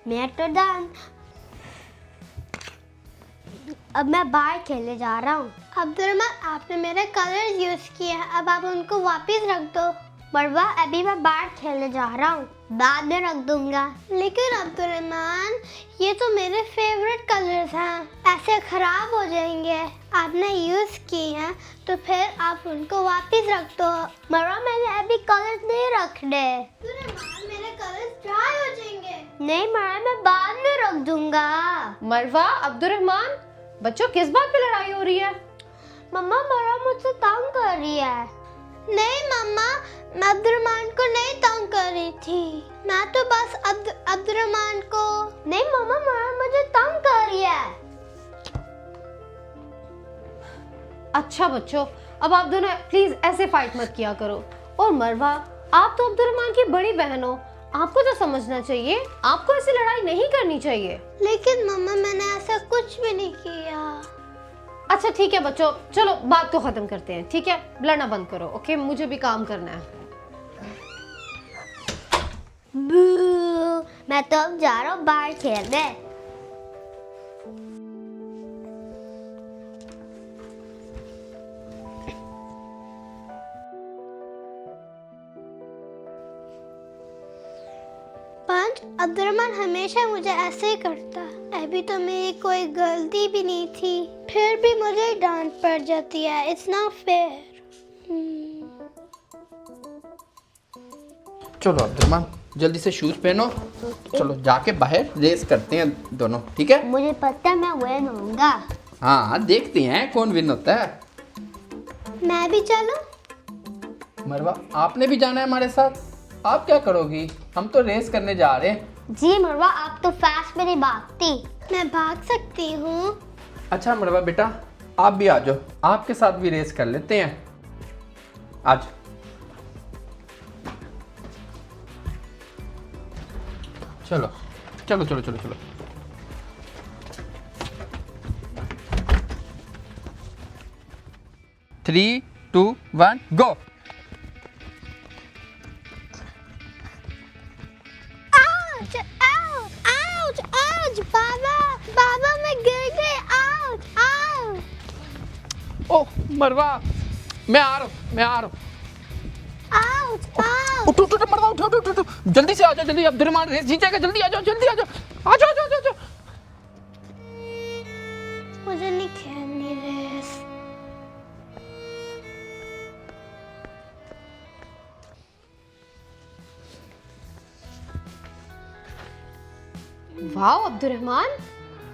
मैं तो डन। अब मैं बाहर खेलने जा रहा हूँ। अब्दुर्रहमान, आपने मेरे कलर्स यूज किए हैं, अब आप उनको वापस रख दो। मरवा, अभी मैं बाहर खेलने जा रहा हूँ, बाद में रख दूंगा। लेकिन अब्दुर्रहमान, ये तो मेरे फेवरेट कलर्स हैं, ऐसे खराब हो जाएंगे। आपने यूज किए हैं तो फिर आप उनको वापस रख दो। मरवा, मैंने अभी कलर्स नहीं रखने। अब्दुर्रहमान, मेरे कलर्स ड्राई हो जाएंगे। नहीं मरवा, मैं बाद में रख दूंगा। मरवा, अब्दुर्रहमान, बच्चों किस बात पे लड़ाई हो रही है? मम्मा, मरवा मुझसे तंग कर रही है। नहीं मम्मा, मैं अब्दुर्रहमान को नहीं तंग कर रही थी, मैं तो बस अब्दुर्रहमान को। नहीं मम्मा, मरवा मुझे तंग कर रही है। अच्छा बच्चों, अब आप दोनों प्लीज ऐसे फाइट मत किया करो। और मरवा, आप तो अब्दुर्रहमान की बड़ी बहन हो, आपको तो समझना चाहिए, आपको ऐसी लड़ाई नहीं करनी चाहिए। लेकिन मम्मा, मैंने ऐसा कुछ भी नहीं किया। अच्छा ठीक है बच्चों, चलो बात को खत्म करते हैं, ठीक है? लड़ना बंद करो, ओके? मुझे भी काम करना है। बू, मैं तो अब जा रहा हूँ बाहर खेलने। पंच, अब्दुर्रहमान हमेशा मुझे ऐसे ही करता है। अभी तो मेरी कोई गलती भी नहीं थी, फिर भी मुझे डांट पड़ जाती है। It's not fair. चलो अब्दुर्रहमान, जल्दी से शूज पहनो। चलो जाके बाहर रेस करते हैं दोनों, ठीक है? मुझे पता है मैं विन होऊंगा। हाँ, देखते हैं कौन विन होता है। मैं भी चलूं? मरवा, आपने भी जाना है हमारे साथ? आप क्या करोगी? हम तो रेस करने जा रहे हैं। जी मरवा, आप तो फास्ट में नहीं भागती। मैं भाग सकती हूँ। अच्छा मरवा बेटा, आप भी आ जाओ, आपके साथ भी रेस कर लेते हैं आज। चलो चलो चलो चलो चलो। Three two one go. Ouch, ouch, ouch, ouch, बाबा, बाबा मैं गिर गई। आउच, आउच, ओह मरवा, मैं आ रहा हूँ, मैं आ रहा हूँ। Ouch, ouch. उठो उठो मरवा, उठो उठो उठो, जल्दी से आ जाओ, जल्दी। अब्दुर्रहमान रेस जीत जाएगा, जल्दी आ जाओ, जल्दी आ जाओ, आ जाओ, आ जाओ, आ जाओ। मुझे नहीं खेलनी रेस। वाह अब्दुर्रहमान,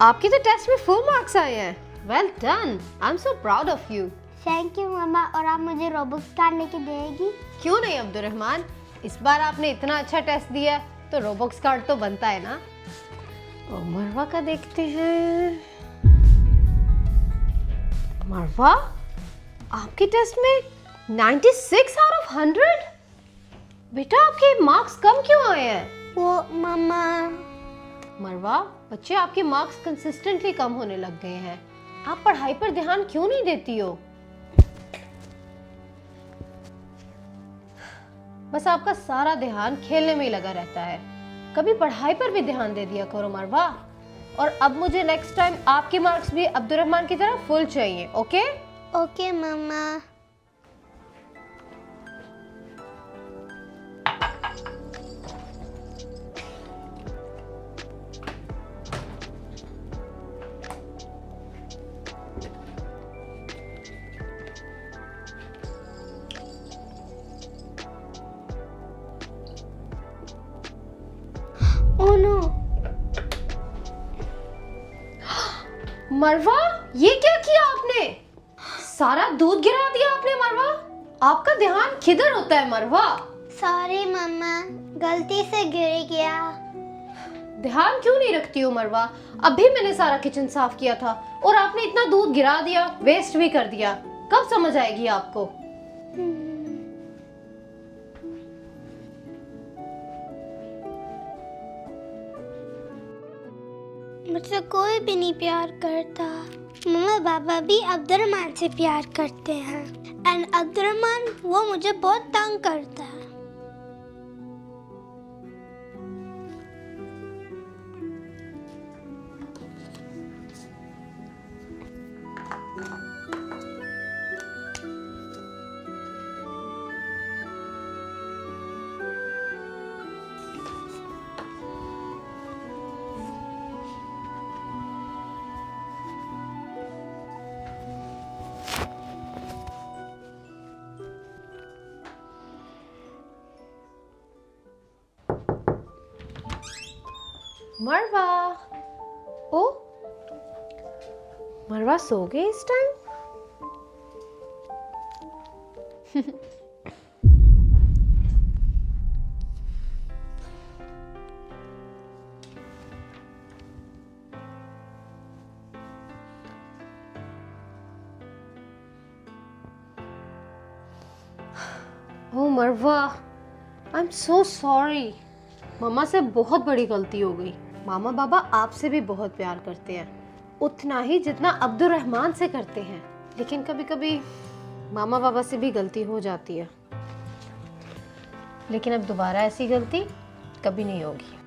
आपके तो टेस्ट में फुल मार्क्स आए हैं। Well done, I am so proud of you. Thank you मम्मा। और आप मुझे रोबोट कार लेके देगी? क्यों नहीं अब्दुर्रहमान, इस बार आपने इतना अच्छा टेस्ट दिया है तो रोबॉक्स कार्ड तो बनता है ना। और मरवा का देखते हैं। मरवा, आपके टेस्ट में 96 आउट ऑफ 100। बेटा, आपके मार्क्स कम क्यों आए हैं? वो मम्मा, मरवा, बच्चे आपके मार्क्स कंसिस्टेंटली कम होने लग गए हैं। आप पढ़ाई पर ध्यान क्यों नहीं देती हो? बस आपका सारा ध्यान खेलने में ही लगा रहता है, कभी पढ़ाई पर भी ध्यान दे दिया करो मरवा। और अब मुझे नेक्स्ट टाइम आपके मार्क्स भी अब्दुर्रहमान की तरह फुल चाहिए, ओके? ओके मम्मा। ओह नो, मरवा, ये क्या किया आपने? सारा दूध गिरा दिया आपने मरवा। आपका ध्यान किधर होता है मरवा? सॉरी मम्मा, गलती से गिर गया। ध्यान क्यों नहीं रखती हो मरवा? अभी मैंने सारा किचन साफ किया था और आपने इतना दूध गिरा दिया, वेस्ट भी कर दिया। कब समझ आएगी आपको? मुझसे कोई भी नहीं प्यार करता। मम्मा पापा भी अब्दुर्रहमान से प्यार करते हैं, एंड अब्दुर्रहमान वो मुझे बहुत तंग करता है। मरवा, ओ मरवा सो गई इस टाइम? ओ मरवा, आई एम सो सॉरी। मामा से बहुत बड़ी गलती हो गई। मामा बाबा आपसे भी बहुत प्यार करते हैं, उतना ही जितना अब्दुल रहमान से करते हैं, लेकिन कभी कभी मामा बाबा से भी गलती हो जाती है। लेकिन अब दोबारा ऐसी गलती कभी नहीं होगी।